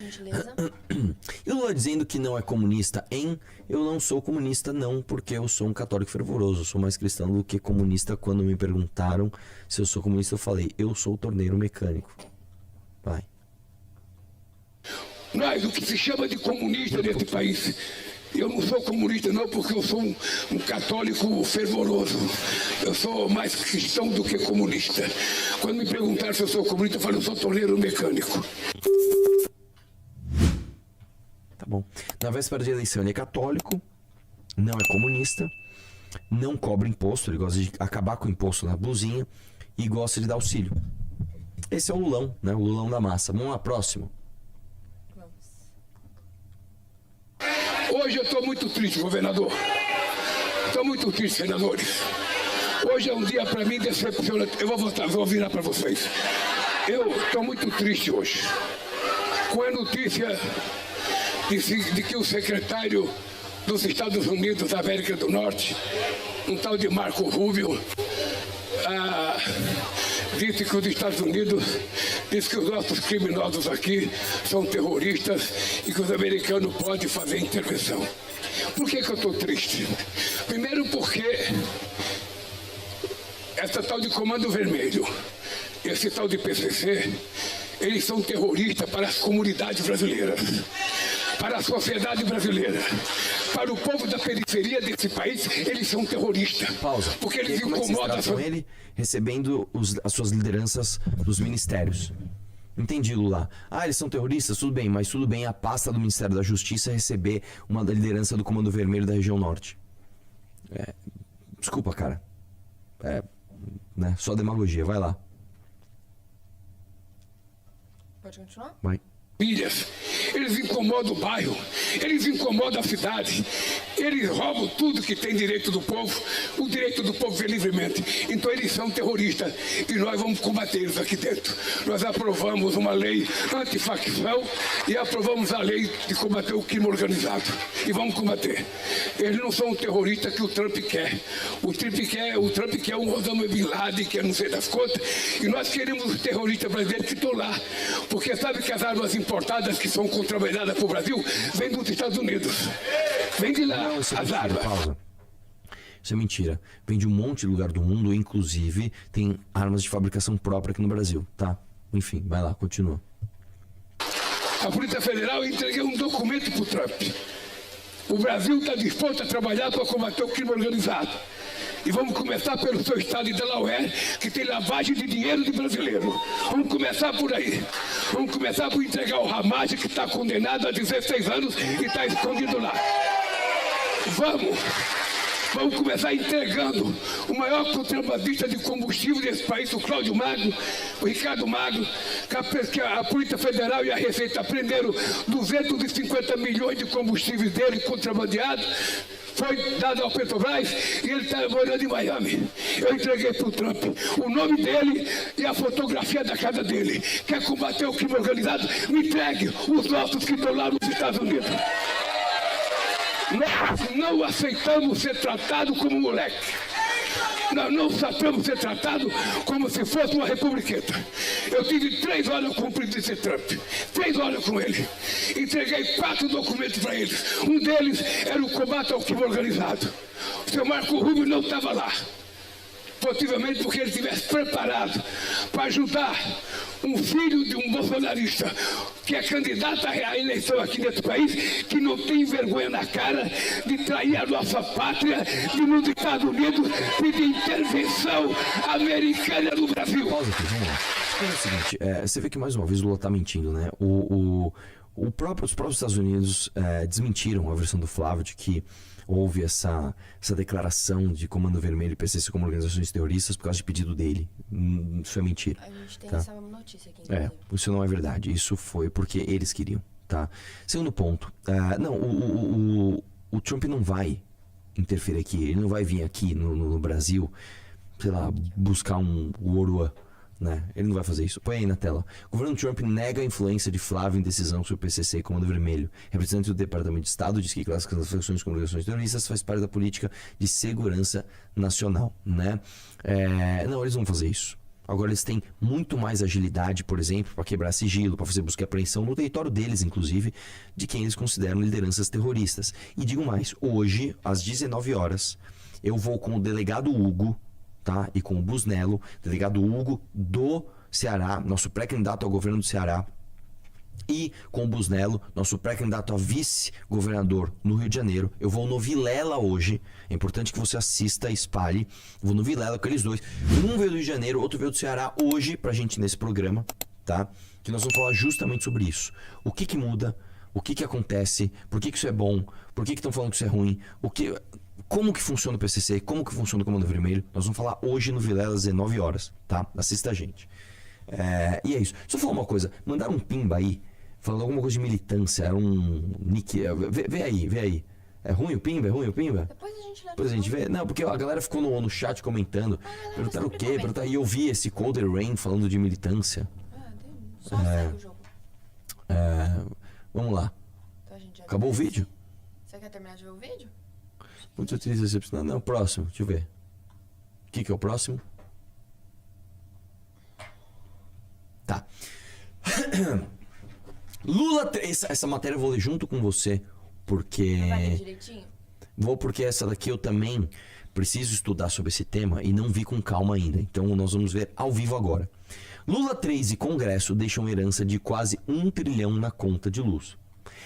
gentileza. E o Lula dizendo que não é comunista eu não sou comunista não, porque eu sou um católico fervoroso. Eu sou mais cristão do que comunista. Quando me perguntaram se eu sou comunista, eu falei, eu sou torneiro mecânico. Vai. Nós, o que se chama de comunista nesse país, eu não sou comunista não, porque eu sou um católico fervoroso. Eu sou mais cristão do que comunista. Quando me perguntaram se eu sou comunista, eu falei, eu sou torneiro mecânico. Tá bom. Na véspera de eleição ele é católico, não é comunista, não cobra imposto, ele gosta de acabar com o imposto na blusinha e gosta de dar auxílio. Esse é o Lulão, né? O Lulão da massa. Vamos lá, próximo. Hoje eu estou muito triste, governador. Estou muito triste, senadores. Hoje é um dia para mim decepcionante. Eu vou votar, vou virar para vocês. Eu estou muito triste hoje com a notícia de que o secretário dos Estados Unidos da América do Norte, um tal de Marco Rubio, disse que os Estados Unidos diz que os nossos criminosos aqui são terroristas e que os americanos podem fazer intervenção. Por que eu estou triste? Primeiro porque essa tal de Comando Vermelho, esse tal de PCC, eles são terroristas para as comunidades brasileiras, para a sociedade brasileira, para o povo da periferia desse país, eles são terroristas. Pausa. Porque eles incomodam ele recebendo as suas lideranças dos ministérios. Entendi, Lula. Eles são terroristas? Tudo bem, mas tudo bem a pasta do Ministério da Justiça receber uma da liderança do Comando Vermelho da região norte. Desculpa, cara. Né? Só demagogia. Vai lá. Pode continuar? Vai. Eles incomodam o bairro, eles incomodam a cidade, eles roubam tudo que tem direito do povo, o direito do povo ver livremente. Então eles são terroristas e nós vamos combater eles aqui dentro. Nós aprovamos uma lei antifacção e aprovamos a lei de combater o crime organizado. E vamos combater. Eles não são um terrorista que o Trump quer. O Trump quer um Osama Bin Laden, que é não sei das contas, e nós queremos os terroristas brasileiros que estão lá. Porque sabe que as armas importadas que são contrabandeadas para o Brasil vêm dos Estados Unidos. Vem de lá, não, isso é as mentira, armas. pausa. Isso é mentira. Vem de um monte de lugar do mundo, inclusive tem armas de fabricação própria aqui no Brasil, tá? Enfim, vai lá, continua. A Polícia Federal entregou um documento para o Trump. O Brasil está disposto a trabalhar para combater o crime organizado. E vamos começar pelo seu estado de Delaware, que tem lavagem de dinheiro de brasileiro. Vamos começar por aí. Vamos começar por entregar o Ramage, que está condenado a 16 anos e está escondido lá. Vamos começar entregando o maior contrabandista de combustível desse país, o Cláudio Magno, o Ricardo Magno, que a Polícia Federal e a Receita prenderam 250 milhões de combustíveis dele contrabandeado. Foi dado ao Petrobras e ele está morando em Miami. Eu entreguei para o Trump o nome dele e a fotografia da casa dele. Quer combater o crime organizado? Me entregue os nossos que estão lá nos Estados Unidos. Nós não aceitamos ser tratado como moleque. Nós não aceitamos ser tratado como se fosse uma republiqueta. Eu tive 3 horas com o presidente Trump. 3 horas com ele. Entreguei 4 documentos para eles. Um deles era o combate ao crime organizado. O seu Marco Rubio não estava lá. Possivelmente porque ele estivesse preparado para ajudar um filho de um bolsonarista que é candidato à eleição aqui nesse país, que não tem vergonha na cara de trair a nossa pátria, de nos Estados Unidos pedir intervenção americana no Brasil. Pausa aqui, vamos lá. É o seguinte, você vê que mais uma vez o Lula tá mentindo, né? Os próprios Estados Unidos desmentiram a versão do Flávio de que houve essa declaração de Comando Vermelho e PCC como organizações terroristas por causa de pedido dele. Isso é mentira. A gente tem tá? essa notícia aqui, inclusive. Isso não é verdade. Isso foi porque eles queriam, tá? Segundo ponto, o Trump não vai interferir aqui. Ele não vai vir aqui no Brasil, sei lá, buscar um Oruan, né? Ele não vai fazer isso. Põe aí na tela. O governo Trump nega a influência de Flávio em decisão sobre o PCC e Comando Vermelho. Representante do Departamento de Estado diz que classificação das facções como organizações terroristas faz parte da política de segurança nacional, né? Não, eles vão fazer isso. Agora eles têm muito mais agilidade, por exemplo, para quebrar sigilo, para fazer busca e apreensão no território deles, inclusive, de quem eles consideram lideranças terroristas. E digo mais, hoje, às 19 horas, eu vou com o delegado Hugo, tá? E com o Busnello, delegado Hugo do Ceará, nosso pré-candidato ao governo do Ceará, e com o Busnello, nosso pré-candidato a vice-governador no Rio de Janeiro. Eu vou no Vilela hoje. É importante que você assista e espalhe. Vou no Vilela com eles dois. Um veio do Rio de Janeiro, outro veio do Ceará hoje pra gente nesse programa, tá? Que nós vamos falar justamente sobre isso. O que muda? O que acontece? Por que isso é bom? Por que estão falando que isso é ruim? Como que funciona o PCC? Como que funciona o Comando Vermelho? Nós vamos falar hoje no Vilela às 19 horas, tá? Assista a gente. E é isso. Deixa eu falar uma coisa. Mandaram um pimba aí, falando alguma coisa de militância. Era um nick. Vê aí. É ruim o pimba? Depois a gente lê. Depois a gente vê. Não, porque a galera ficou no chat comentando. Perguntaram o quê? E eu vi esse Colder Rain falando de militância. Só segue o jogo. Vamos lá. Então a gente já Acabou o vídeo? Você quer terminar de ver o vídeo? Muito triste decepcionado. Não, próximo. Deixa eu ver. O que é o próximo? Tá. Lula... Essa matéria eu vou ler junto com você, porque... Vai ler direitinho? Vou, porque essa daqui eu também preciso estudar sobre esse tema e não vi com calma ainda. Então nós vamos ver ao vivo agora. Lula 3 e Congresso deixam herança de quase 1 trilhão na conta de luz.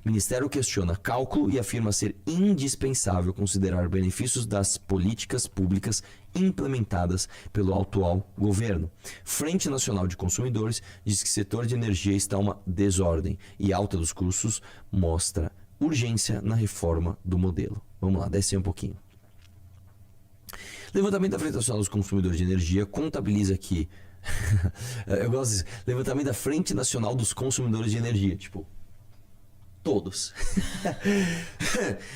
Ministério questiona cálculo e afirma ser indispensável considerar benefícios das políticas públicas implementadas pelo atual governo. Frente Nacional de Consumidores diz que setor de energia está uma desordem e alta dos custos mostra urgência na reforma do modelo. Vamos lá, desce um pouquinho. Levantamento da Frente Nacional dos Consumidores de Energia contabiliza que... eu gosto disso. Levantamento da Frente Nacional dos Consumidores de Energia. Tipo... todos.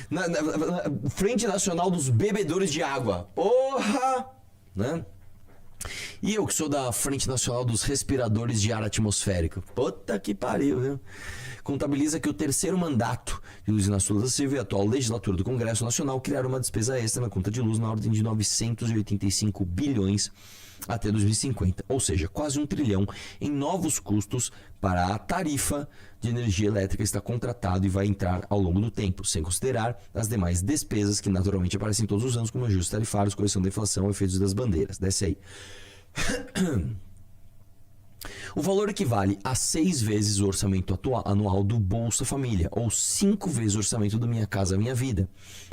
na Frente Nacional dos Bebedores de Água. Porra! Né? E eu que sou da Frente Nacional dos Respiradores de Ar Atmosférico. Puta que pariu, viu? Contabiliza que o terceiro mandato de Luiz Inácio Lula da Silva e a atual legislatura do Congresso Nacional criaram uma despesa extra na conta de luz na ordem de 985 bilhões até 2050, ou seja, quase 1 trilhão em novos custos para a tarifa de energia elétrica está contratado e vai entrar ao longo do tempo, sem considerar as demais despesas que naturalmente aparecem todos os anos, como ajustes tarifários, correção da inflação, efeitos das bandeiras. Desce aí. O valor equivale a 6 vezes o orçamento anual do Bolsa Família, ou 5 vezes o orçamento do Minha Casa Minha Vida.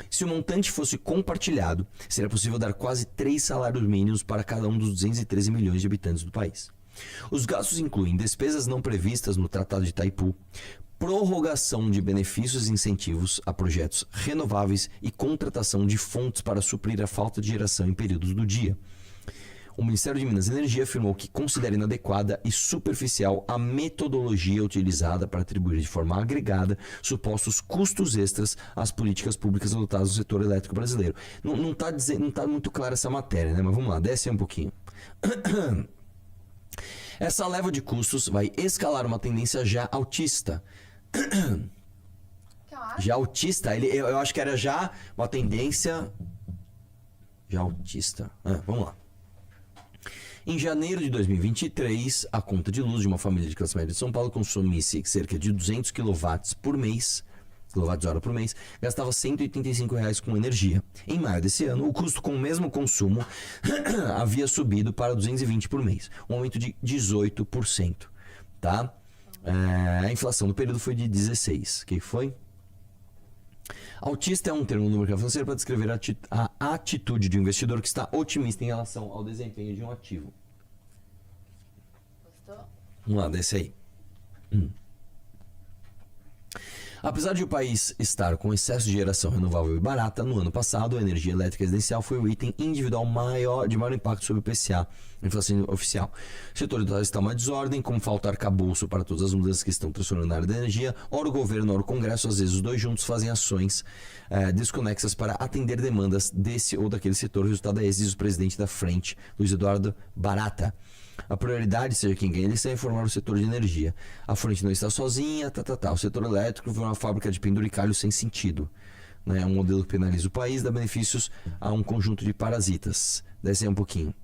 Se o montante fosse compartilhado, seria possível dar quase 3 salários mínimos para cada um dos 213 milhões de habitantes do país. Os gastos incluem despesas não previstas no Tratado de Itaipu, prorrogação de benefícios e incentivos a projetos renováveis e contratação de fontes para suprir a falta de geração em períodos do dia. O Ministério de Minas e Energia afirmou que considera inadequada e superficial a metodologia utilizada para atribuir de forma agregada supostos custos extras às políticas públicas adotadas no setor elétrico brasileiro. Não tá muito clara essa matéria, né? Mas vamos lá, desce aí um pouquinho. Essa leva de custos vai escalar uma tendência já autista. Já autista? Eu acho que era já uma tendência... Já autista. Vamos lá. Em janeiro de 2023, a conta de luz de uma família de classe média de São Paulo consumisse cerca de 200 kWh por mês, gastava R$ 185 com energia. Em maio desse ano, o custo com o mesmo consumo havia subido para 220 por mês, um aumento de 18%. Tá? A inflação do período foi de 16%. O que foi? Autista é um termo no mercado financeiro para descrever a atitude de um investidor que está otimista em relação ao desempenho de um ativo. Gostou? Vamos lá, desce aí. Apesar de o país estar com excesso de geração renovável e barata, no ano passado a energia elétrica residencial foi o item individual de maior impacto sobre o PCA, inflação oficial. O setor está uma desordem, como falta arcabouço para todas as mudanças que estão transformando na área da energia. Ora o governo, ora o Congresso, às vezes os dois juntos fazem ações desconexas para atender demandas desse ou daquele setor. O resultado é esse, diz o presidente da frente, Luiz Eduardo Barata. A prioridade, seja quem ganha, é reformar o setor de energia. A frente não está sozinha, O setor elétrico foi uma fábrica de penduricalhos sem sentido. É um modelo que penaliza o país, dá benefícios a um conjunto de parasitas. Desce aí um pouquinho.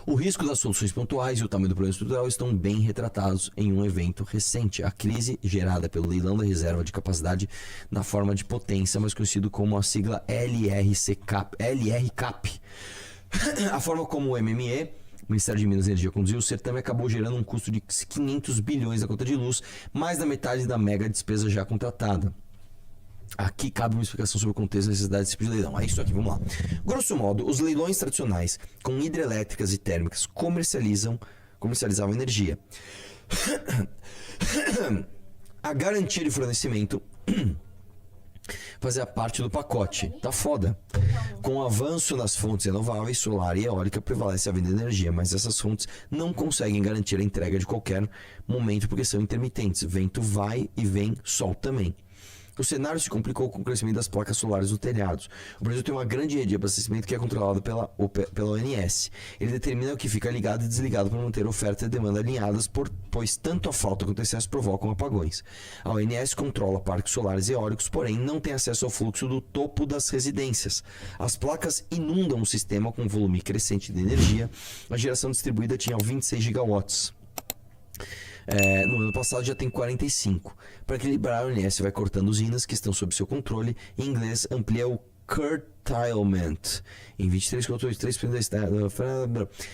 O risco das soluções pontuais e o tamanho do problema estrutural estão bem retratados em um evento recente, a crise gerada pelo leilão da reserva de capacidade na forma de potência, mais conhecido como a sigla LRCAP. A forma como o MME, o Ministério de Minas e Energia, conduziu o certame acabou gerando um custo de 500 bilhões na conta de luz, mais da metade da mega despesa já contratada. Aqui cabe uma explicação sobre o contexto da necessidade desse tipo de leilão. É isso aqui, vamos lá. Grosso modo, os leilões tradicionais com hidrelétricas e térmicas comercializavam energia. A garantia de fornecimento fazia parte do pacote. Tá foda. Com o avanço nas fontes renováveis, solar e eólica, prevalece a venda de energia, mas essas fontes não conseguem garantir a entrega de qualquer momento porque são intermitentes. Vento vai e vem, sol também. O cenário se complicou com o crescimento das placas solares no telhado. O Brasil tem uma grande rede de abastecimento que é controlada pela ONS. Ele determina o que fica ligado e desligado para manter oferta e demanda alinhadas, pois tanto a falta quanto o excesso provocam apagões. A ONS controla parques solares e eólicos, porém não tem acesso ao fluxo do topo das residências. As placas inundam o sistema com um volume crescente de energia. A geração distribuída tinha 26 gigawatts. No ano passado já tem 45. Para equilibrar, a ONS vai cortando usinas que estão sob seu controle. Em inglês, amplia o curtailment. Em 23,3% da estado.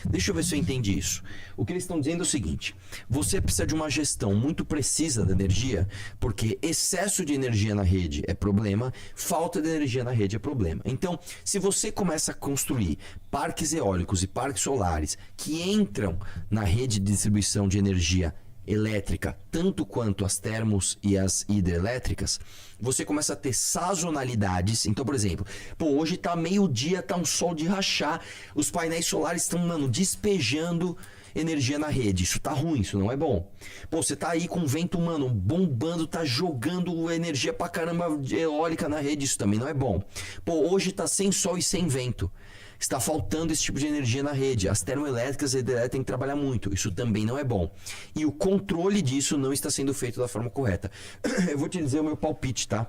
Deixa eu ver se eu entendi isso. O que eles estão dizendo é o seguinte: você precisa de uma gestão muito precisa da energia, porque excesso de energia na rede é problema, falta de energia na rede é problema. Então, se você começa a construir parques eólicos e parques solares que entram na rede de distribuição de energia elétrica, tanto quanto as termos e as hidrelétricas, você começa a ter sazonalidades. Então, por exemplo, hoje tá meio-dia, tá um sol de rachar, os painéis solares estão, despejando energia na rede. Isso tá ruim, isso não é bom. Você tá aí com o vento, bombando, tá jogando energia pra caramba eólica na rede, isso também não é bom. Hoje tá sem sol e sem vento. Está faltando esse tipo de energia na rede. As termoelétricas e hidrelétricas têm que trabalhar muito. Isso também não é bom. E o controle disso não está sendo feito da forma correta. Eu vou te dizer o meu palpite, tá?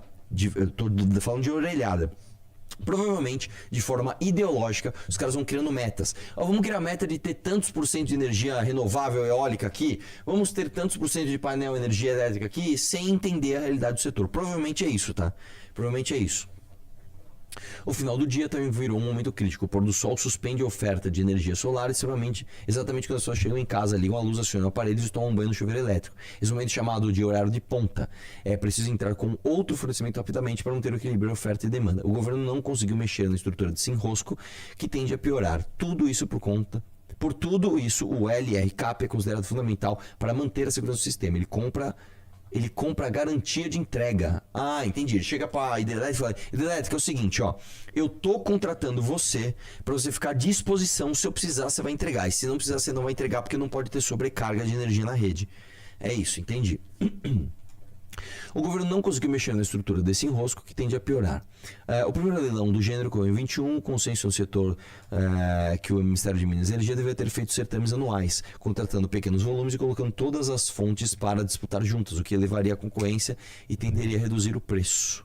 Eu tô falando de orelhada. Provavelmente, de forma ideológica, os caras vão criando metas. Vamos criar a meta de ter tantos por cento de energia renovável eólica aqui. Vamos ter tantos por cento de painel energia elétrica aqui, sem entender a realidade do setor. Provavelmente é isso, tá? Provavelmente é isso. O final do dia também virou um momento crítico. O pôr do sol suspende a oferta de energia solar, exatamente quando as pessoas chegam em casa, ligam a luz, acionam aparelhos e tomam banho no chuveiro elétrico. Esse momento é chamado de horário de ponta. É preciso entrar com outro fornecimento rapidamente para manter o equilíbrio oferta e demanda. O governo não conseguiu mexer na estrutura de enrosco, que tende a piorar. Tudo isso Por tudo isso, o LRCAP é considerado fundamental para manter a segurança do sistema. Ele compra a garantia de entrega. Ah, entendi. Ele chega para a hidrelétrica e fala: hidrelétrica, é o seguinte, eu tô contratando você para você ficar à disposição. Se eu precisar, você vai entregar. E se não precisar, você não vai entregar, porque não pode ter sobrecarga de energia na rede. É isso, entendi. O governo não conseguiu mexer na estrutura desse enrosco, que tende a piorar. O primeiro leilão do gênero ocorreu em 21, o consenso no setor que o Ministério de Minas e Energia deveria ter feito certames anuais, contratando pequenos volumes e colocando todas as fontes para disputar juntas, o que elevaria a concorrência e tenderia a reduzir o preço.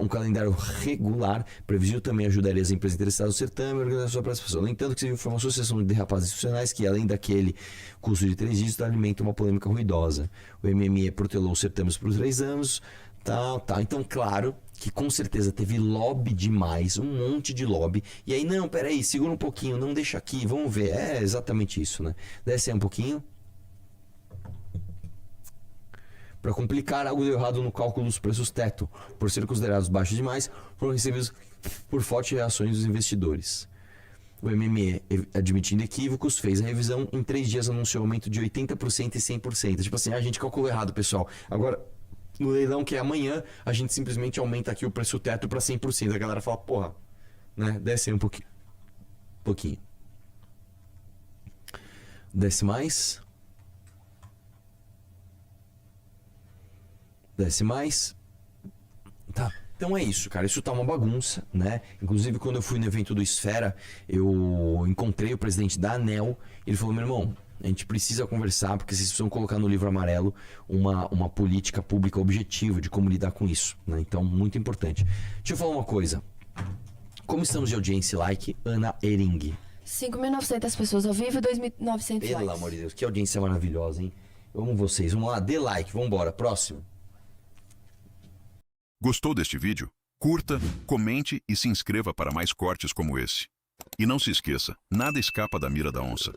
Um calendário regular previsível também ajudaria as empresas interessadas no certame a organizar sua participação. No entanto, que se viu foi uma sucessão de derrapadas institucionais que, além daquele custo de 3 dígitos, alimenta uma polêmica ruidosa. O MME protelou os certames por 3 anos, tal. Então, claro que com certeza teve lobby demais, um monte de lobby. E aí, não, peraí, segura um pouquinho, não deixa aqui, vamos ver. É exatamente isso, né? Desce aí um pouquinho. Para complicar, algo deu errado no cálculo dos preços teto. Por serem considerados baixos demais, foram recebidos por fortes reações dos investidores. O MME, admitindo equívocos, fez a revisão. Em 3 dias anunciou aumento de 80% e 100%. Tipo assim, a gente calculou errado, pessoal. Agora, no leilão que é amanhã, a gente simplesmente aumenta aqui o preço teto para 100%. A galera fala, porra, né? Desce aí um pouquinho. Desce mais. Desce mais. Tá. Então é isso, cara. Isso tá uma bagunça, né? Inclusive, quando eu fui no evento do Esfera, eu encontrei o presidente da ANEEL. Ele falou: meu irmão, a gente precisa conversar, porque vocês precisam colocar no livro amarelo uma política pública objetiva de como lidar com isso, né? Então, muito importante. Deixa eu falar uma coisa. Como estamos de audiência e like? Ana Ering. 5.900 pessoas ao vivo e 2.900 Pelo likes. amor de Deus, que audiência maravilhosa, hein? Eu amo vocês. Vamos lá, dê like, vambora. Próximo. Gostou deste vídeo? Curta, comente e se inscreva para mais cortes como esse. E não se esqueça, nada escapa da mira da onça.